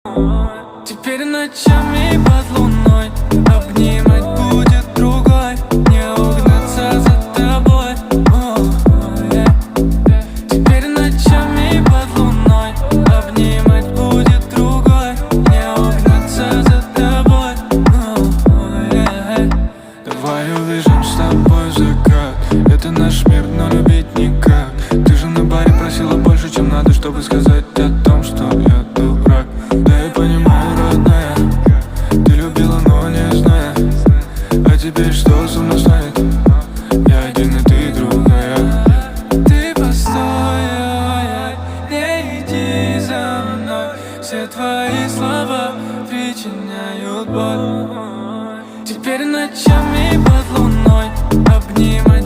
Теперь ночами под луной обнимать будет другой, не угнаться за тобой. Теперь ночами под луной обнимать будет другой, не угнаться за тобой. Давай увижем с тобой закат. Это наш мир, но любить никак. Ты же на баре просила больше, чем надо, чтобы сказать о том, что я дурак. Да я понимаю, родная, ты любила, но не зная. А теперь что со мной станет? Я один и ты другая. Ты постой, не иди за мной. Все твои слова причиняют боль. Теперь ночами под луной обнимай